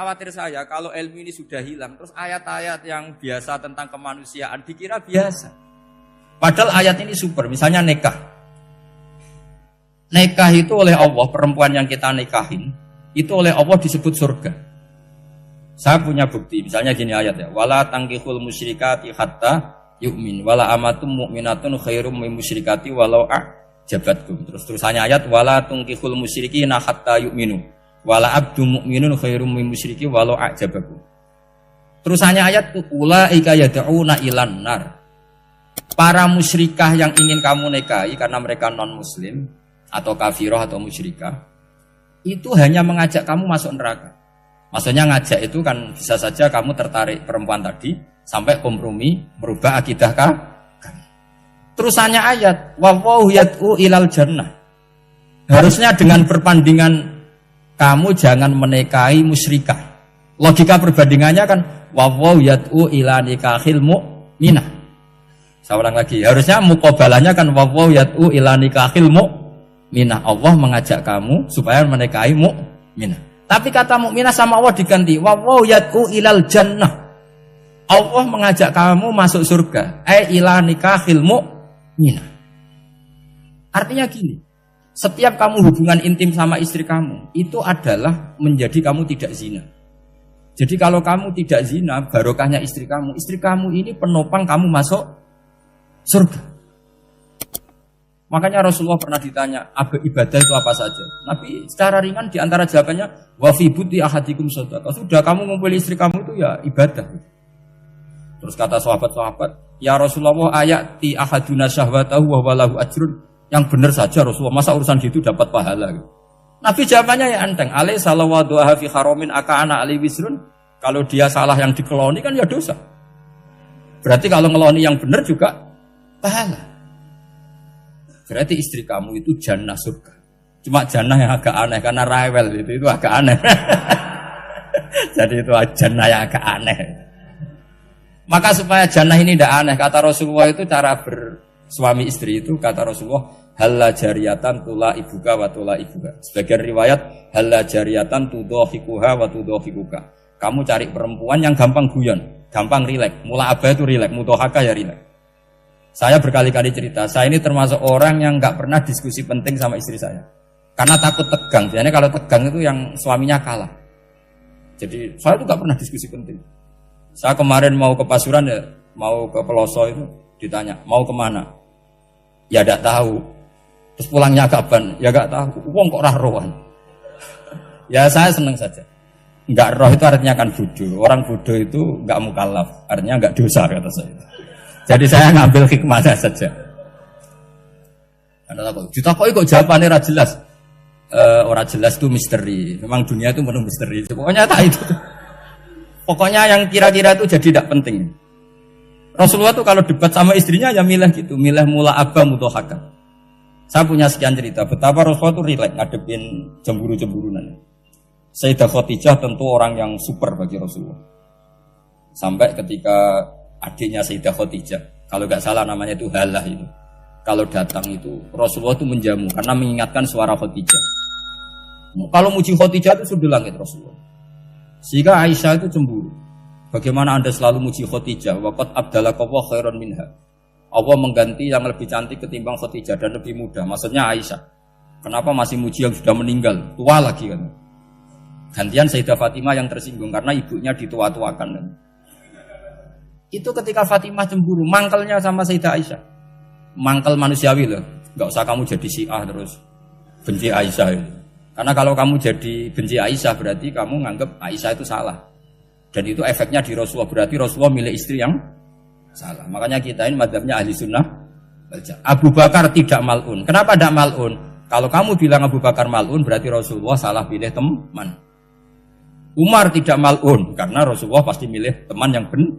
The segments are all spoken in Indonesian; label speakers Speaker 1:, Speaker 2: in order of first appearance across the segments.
Speaker 1: khawatir saya kalau ilmu ini sudah hilang, terus ayat-ayat yang biasa tentang kemanusiaan dikira biasa. Padahal ayat ini super, misalnya nikah. Nikah itu oleh Allah, perempuan yang kita nikahin, itu oleh Allah disebut surga. Saya punya bukti, misalnya gini ayat ya, wala tangkihul musyrikati hatta yu'min, wala amatum mu'minatun khairum min musyrikati walau a'jabatkum. Terusannya ayat, wala tangkihul musyrikina hatta yu'minu, wala abdu mu'minun khairum min musyriki walau a'jabakum. Terusannya ayat, ulaika yad'una ilan nar. Para musyrikah yang ingin kamu nikahi karena mereka non muslim atau kafirah atau musyrikah, itu hanya mengajak kamu masuk neraka. Maksudnya ngajak itu kan bisa saja kamu tertarik perempuan tadi sampai kompromi merubah akidah kamu. Terusannya ayat, wallahu yad'u ilal jannah. Harusnya dengan perbandingan kamu jangan menikahi musyrikah. Logika perbandingannya kan wallahu yad'u ila nikahil mu'minah. Saya ulang lagi, harusnya muqabalahnya kan wallahu yad'u ila nikahil mu'minah. Allah mengajak kamu supaya menikahi mu'minah. Tapi kata mukminah sama Allah diganti wallahu yad'u ilal jannah. Allah mengajak kamu masuk surga. Ila nikahil mu'minah. Artinya gini, setiap kamu hubungan intim sama istri kamu itu adalah menjadi kamu tidak zina. Jadi kalau kamu tidak zina, barokahnya istri kamu ini penopang kamu masuk surga. Makanya Rasulullah pernah ditanya, ibadah itu apa saja? Nabi secara ringan diantara jawabannya, wa fi buti ahadikum shadaqah. Sudah kamu ngumpul istri kamu itu ya ibadah. Terus kata sahabat-sahabat, ya Rasulullah ayati ahaduna syahwatahu wa walahu ajrun. Yang benar saja Rasulullah, masa urusan gitu dapat pahala. Nabi jawabannya ya enteng, alai salawaduha fi haramin aka'ana alai wisrun. Kalau dia salah yang dikeloni kan ya dosa. Berarti kalau ngeloni yang benar juga pahala. Berarti istri kamu itu jannah surga. Cuma jannah yang agak aneh karena rewel itu agak aneh. Jadi itu jannah yang agak aneh. Maka supaya jannah ini tidak aneh, kata Rasulullah itu cara bersuami istri itu kata Rasulullah, halla jariyatan tula ibuka wa tula ibuka. Sebagian riwayat halla jariyatan tudhahikuha wa tudhahikuka. Kamu cari perempuan yang gampang guyon, gampang rileks. Mula abah itu rileks, mudhahaka ya rileks. Saya berkali-kali cerita, saya ini termasuk orang yang nggak pernah diskusi penting sama istri saya. Karena takut tegang. Biasanya kalau tegang itu yang suaminya kalah. Jadi saya itu nggak pernah diskusi penting. Saya kemarin mau ke Pasuruan ya, mau ke Peloso itu ditanya, mau kemana? Ya nggak tahu. Terus pulangnya kapan? Ya nggak tahu. Wong kok rohan. Ya saya seneng saja. Nggak roh itu artinya kan bodoh. Orang bodoh itu nggak mukallaf, artinya nggak dosa kata saya. Jadi saya ngambil hikmahnya saja. Anda tahu, ditakoi kok jawabannya ora jelas. Ora jelas itu misteri. Memang dunia itu penuh misteri. Pokoknya tak itu. Pokoknya yang kira-kira itu jadi tidak penting. Rasulullah tuh kalau debat sama istrinya ya milih gitu, milih mula abah mudhahaka. Saya punya sekian cerita betapa Rasulullah tuh rileks ngadepin cemburu-cemburunan. Sayyidah Khadijah tentu orang yang super bagi Rasulullah. Sampai ketika adiknya Sayyidah Khadijah, kalau nggak salah namanya itu Halah itu. Kalau datang itu Rasulullah itu menjamu karena mengingatkan suara Khadijah. Kalau muji Khadijah itu sudah langit Rasulullah. Sehingga Aisyah itu cemburu. Bagaimana Anda selalu muji Khadijah? Waqad abdalakallahu khairan minha. Allah mengganti yang lebih cantik ketimbang Khadijah dan lebih muda. Maksudnya Aisyah. Kenapa masih muji yang sudah meninggal? Tua lagi kan. Gantian Sayyidah Fatimah yang tersinggung karena ibunya ditua-tuakan kan. Itu ketika Fatimah cemburu, mangkelnya sama Sayyidah Aisyah. Mangkel manusiawi loh. Gak usah kamu jadi Syiah terus benci Aisyah itu. Karena kalau kamu jadi benci Aisyah berarti kamu nganggap Aisyah itu salah. Dan itu efeknya di Rasulullah, berarti Rasulullah milih istri yang salah. Makanya kita ini madzhabnya ahli sunnah. Abu Bakar tidak mal'un. Kenapa tidak mal'un? Kalau kamu bilang Abu Bakar mal'un berarti Rasulullah salah pilih teman. Umar tidak mal'un karena Rasulullah pasti milih teman yang benar.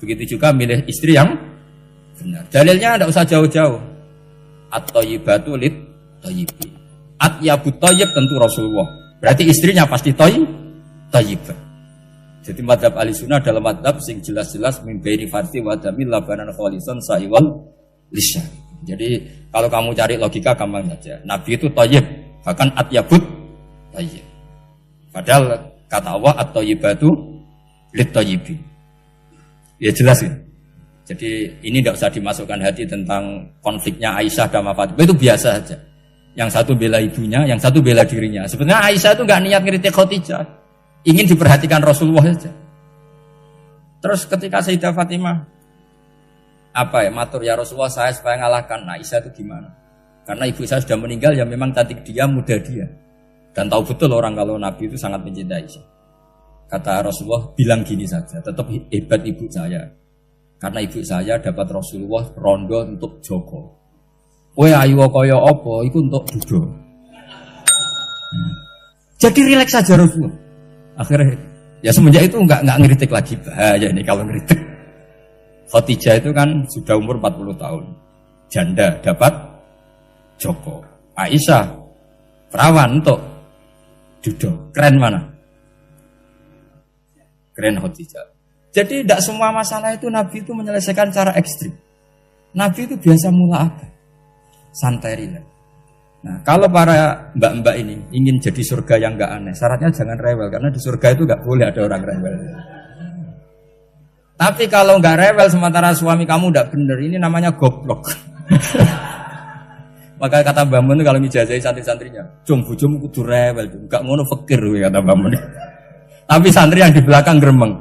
Speaker 1: Begitu juga milih istri yang benar. Dalilnya tidak usah jauh-jauh. At-thayyibatu lit-thayyibi. At-yabut thayyib tentu Rasulullah. Berarti istrinya pasti thayyibah. Jadi madhab ahli-sunnah adalah madhab sing jelas-jelas min baini farthi wa damil labanan khalisan sa'iwal lisya. Jadi kalau kamu cari logika gampang saja. Nabi itu thayyib, bahkan at-yabut thayyib. Padahal Kata Allah at-thayyibatu lit-thayyibin. Ya jelas ya. Jadi ini tidak usah dimasukkan hati tentang konfliknya Aisyah dan Fatimah, itu biasa saja. Yang satu bela ibunya, yang satu bela dirinya. Sebenarnya Aisyah itu nggak niat ngeritik Khadijah, ingin diperhatikan Rasulullah saja. Terus ketika Sayyidah Fatimah matur ya Rasulullah saya supaya ngalahkan Aisyah itu gimana? Karena ibu saya sudah meninggal, ya memang cantik dia, muda dia, dan tahu betul orang kalau Nabi itu sangat mencintai Aisyah. Kata Rasulullah, bilang gini saja, tetap hebat ibu saya. Karena ibu saya dapat Rasulullah rondo untuk Joko. Kowe ayu kaya apa, itu untuk Budo. Jadi rileks saja Rasulullah. Akhirnya, ya semenjak itu enggak ngeritik lagi. Bahaya ini kalau ngeritik. Khadijah itu kan sudah umur 40 tahun. Janda dapat Joko. Aisyah, perawan untuk Dudo. Keren mana? Keren Khadijah. Jadi tidak semua masalah itu Nabi itu menyelesaikan cara ekstrim. Nabi itu biasa mula apa? Santai rileks. Nah, kalau para mbak-mbak ini ingin jadi surga yang enggak aneh, syaratnya jangan rewel, karena di surga itu enggak boleh ada orang rewel. Tapi kalau enggak rewel sementara suami kamu enggak benar, ini namanya goblok. Maka kata Mbak Mun kalau ngijazahi santri-santrinya, "Jom bojomu kudu rewel, enggak ngono fakir," kata Mbak Mun. Tapi santri yang di belakang gremeng,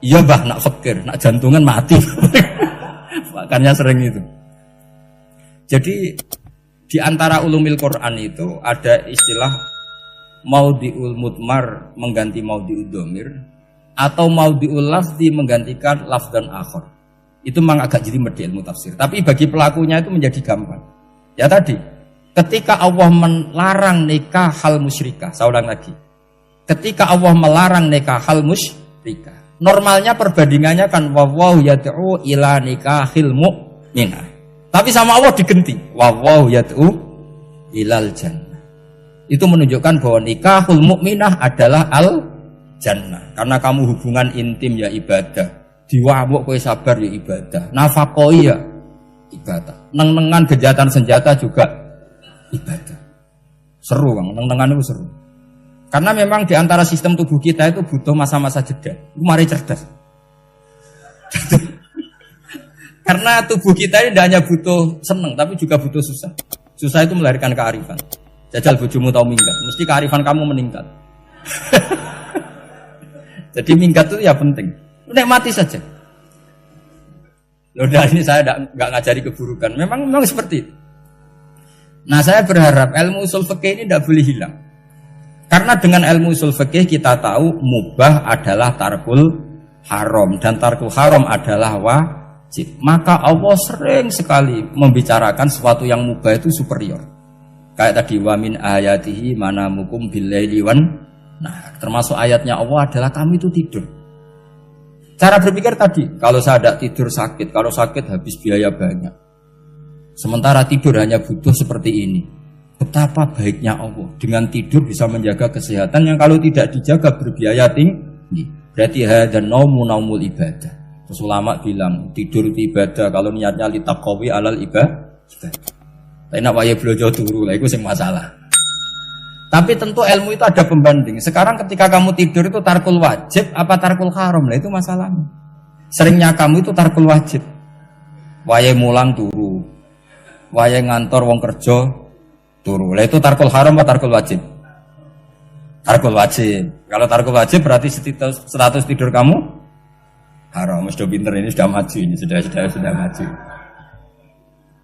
Speaker 1: "Iya Mbah, nak fakir, nak jantungan mati." Makanya sering itu. Jadi di antara ulumil Quran itu ada istilah maudhi'ul mudmar mengganti maudhi'ud dhamir atau maudhi'ul lafzi menggantikan lafzan akhar. Itu memang agak jadi medhi ilmu tafsir. Tapi bagi pelakunya itu menjadi gampang. Ya tadi, ketika Allah melarang nikah hal musyrikah, saya ulang lagi. Ketika Allah melarang nikah hal musyrikah, normalnya perbandingannya kan wallahu yad'u ila nikahil mu'minah. Tapi sama Allah digenti, wallahu yad'u ilal jannah. Itu menunjukkan bahwa nikahul mukminah adalah al jannah. Karena kamu hubungan intim ya ibadah. Diwamuk kowe sabar ya ibadah. Nafakoi ya ibadah. Neng-nengan kejahatan senjata juga ibadah. Seru Bang, neng-nengan itu seru. Karena memang di antara sistem tubuh kita itu butuh masa-masa jeda. Mari cerdas. Karena tubuh kita ini tidak hanya butuh seneng, tapi juga butuh susah. Susah itu melahirkan kearifan. Jajal bojomu tahu minggat, mesti kearifan kamu meningkat. Jadi minggat itu ya penting. Nikmati saja. Loh, ini saya nggak ngajari keburukan. Memang seperti itu. Nah, saya berharap ilmu usul fikih ini tidak boleh hilang. Karena dengan ilmu usul fikih kita tahu mubah adalah tarkul haram dan tarkul haram adalah wajib. Maka Allah sering sekali membicarakan sesuatu yang mubah itu superior. Kayak tadi wa min ayatihi manamukum billaili wan. Nah, termasuk ayatnya Allah adalah kamu itu tidur. Cara berpikir tadi, kalau saya tidak tidur sakit, kalau sakit habis biaya banyak. Sementara tidur hanya butuh seperti ini. Betapa baiknya Allah dengan tidur bisa menjaga kesehatan yang kalau tidak dijaga berbiaya tinggi. Berarti hadan naumul ibadah. Terus ulama bilang tidur itu ibadah kalau niatnya litaqawi alal ibadah. Tapi nak wae blojo turu lah itu sing masalah. Tapi tentu ilmu itu ada pembanding. Sekarang ketika kamu tidur itu tarkul wajib apa tarkul haram? Lah itu masalahnya. Seringnya kamu itu tarkul wajib. Wae mulang turu. Wae ngantor wong kerja turu. Lah itu tarkul haram apa tarkul wajib? Tarkul wajib. Kalau tarkul wajib berarti status tidur kamu haram. Sudah pinter ini, sudah maju ini, sudah maju.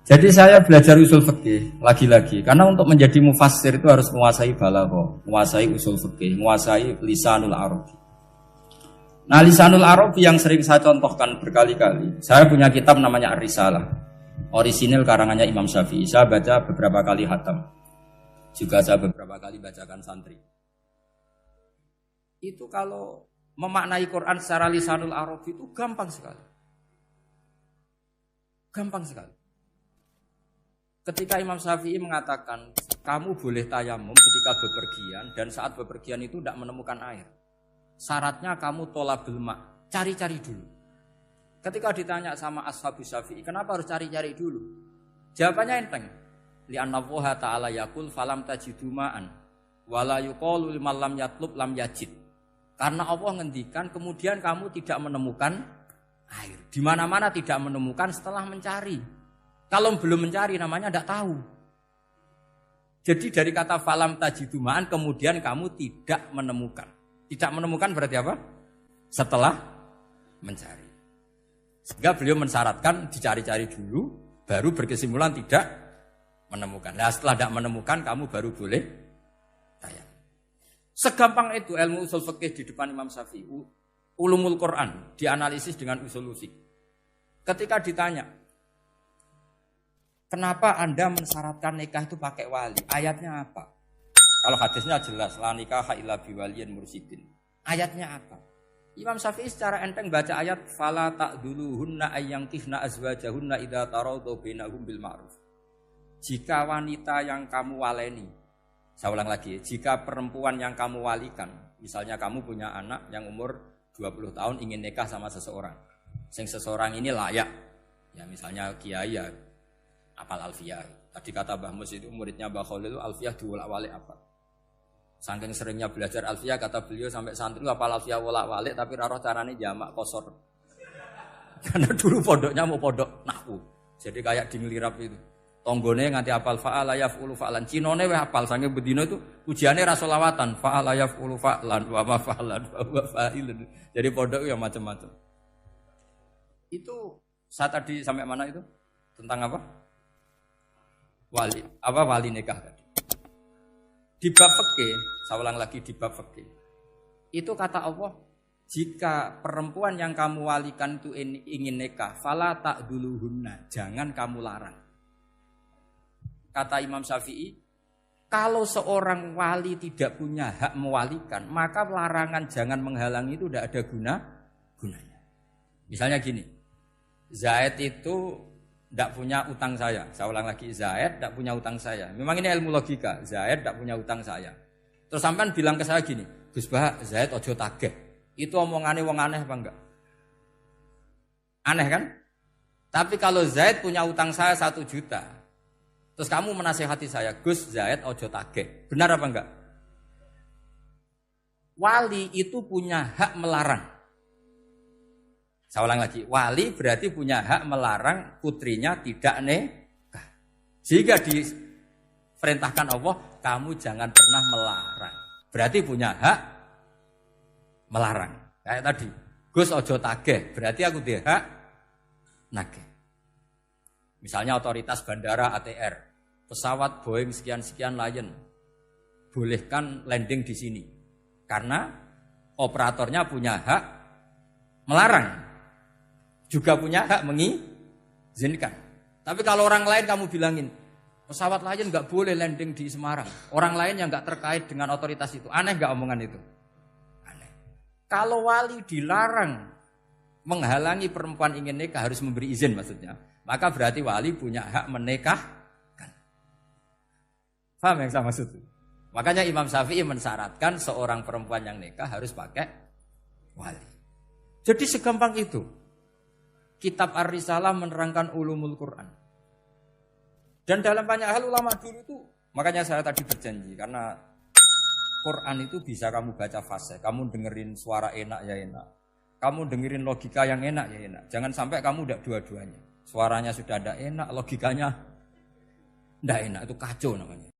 Speaker 1: Jadi saya belajar usul fikih lagi-lagi karena untuk menjadi mufassir itu harus menguasai balaghah, menguasai usul fikih, menguasai lisanul arabi. Nah, lisanul arabi yang sering saya contohkan berkali-kali. Saya punya kitab namanya Ar-Risalah. Orisinil karangannya Imam Syafi'i. Saya baca beberapa kali khatam. Juga saya beberapa kali bacakan santri. Itu kalau memaknai Quran secara lisanul arabi itu gampang sekali. Gampang sekali. Ketika Imam Syafi'i mengatakan kamu boleh tayamum ketika bepergian dan saat bepergian itu tidak menemukan air. Syaratnya kamu tolabul ma', cari-cari dulu. Ketika ditanya sama ashabus Syafi'i, kenapa harus cari-cari dulu? Jawabannya enteng. Li'anna Allah ta'ala yaqul falam tajidu ma'an wala yuqalu liman lam yatlub lam yajid. Karena Allah ngendikan kemudian kamu tidak menemukan air. Di mana-mana tidak menemukan setelah mencari. Kalau belum mencari namanya tidak tahu. Jadi dari kata falam tajidumaan kemudian kamu tidak menemukan. Tidak menemukan berarti apa? Setelah mencari. Sehingga beliau mensyaratkan dicari-cari dulu, baru berkesimpulan tidak menemukan. Nah setelah tidak menemukan kamu baru boleh tayang. Segampang itu ilmu usul fikih di depan Imam Syafi'i. Ulumul Quran dianalisis dengan usul fikih. Ketika ditanya, kenapa Anda mensyaratkan nikah itu pakai wali? Ayatnya apa? Kalau hadisnya jelas, la nikaha illa biwaliyin mursyidin. Ayatnya apa? Imam Syafi'i secara enteng baca ayat fala ta'duluhunna ayyangkihna azwajahunna idza taradhu bainahum bil ma'ruf. Jika wanita yang kamu waleni, saya ulang lagi, jika perempuan yang kamu walikan, misalnya kamu punya anak yang umur 20 tahun ingin nikah sama seseorang. Seseorang ini layak. Ya misalnya kiai ya apal alfiyah. Tadi kata Mbah Mus itu muridnya Mbah Khalil itu alfiyah diwolak-walik apa. Saking seringnya belajar alfiyah kata beliau sampai santri apal alfiyah wolak-walik tapi ora roh carane jamak kosor. Karena dulu pondoknya mau pondok nahwu. Jadi kayak di ngelirap itu. Tonggone nganti apal fa'ala yaf'ulu fa'lan. Cinone weh apal sange bedino itu ujiane ra selawatan. Fa'ala yaf'ulu fa'lan wa ma fa'lan wa fa'ilun. Jadi pondok ya macam-macam. Itu saat tadi sampai mana itu? Tentang apa? Wali. Apa wali nikah tadi? Di bab fikih, saya ulang lagi di bab fikih. Itu kata Allah, jika perempuan yang kamu walikan itu ingin nikah, fala ta'duluhunna, jangan kamu larang. Kata Imam Syafi'i, kalau seorang wali tidak punya hak mewalikan, maka larangan jangan menghalangi itu tidak ada gunanya. Misalnya gini, Zaid itu tidak punya utang saya ulang lagi, Zaid tidak punya utang saya. Memang ini ilmu logika, Zaid tidak punya utang saya. Terus sampean bilang ke saya gini, Gus Bah, Zaid ojo tagih. Itu omongannya wong aneh apa enggak? Aneh kan? Tapi kalau Zaid punya utang saya 1 juta, terus kamu menasihati saya, Gus Zaid ojo tagih. Benar apa enggak? Wali itu punya hak melarang. Saya ulang lagi, wali berarti punya hak melarang putrinya tidak nikah. Jika diperintahkan Allah, kamu jangan pernah melarang. Berarti punya hak melarang. Kayak tadi, Gus ojo tagih, berarti aku dia hak nagih. Misalnya otoritas bandara ATR, pesawat Boeing sekian-sekian Lion, bolehkan landing di sini. Karena operatornya punya hak melarang. Juga punya hak mengizinkan. Tapi kalau orang lain kamu bilangin, pesawat Lion nggak boleh landing di Semarang. Orang lain yang nggak terkait dengan otoritas itu. Aneh nggak omongan itu? Aneh. Kalau wali dilarang menghalangi perempuan ingin nikah harus memberi izin maksudnya. Maka berarti wali punya hak menikahkan. Paham yang saya maksud? Makanya Imam Syafi'i mensyaratkan seorang perempuan yang nikah harus pakai wali. Jadi segampang itu. Kitab Ar-Risalah menerangkan ulumul Quran. Dan dalam banyak hal ulama dulu itu, makanya saya tadi berjanji, karena Quran itu bisa kamu baca fase, kamu dengerin suara enak ya enak, kamu dengerin logika yang enak ya enak. Jangan sampai kamu udah dua-duanya. Suaranya sudah ada enak, logikanya tidak enak, itu kacau namanya.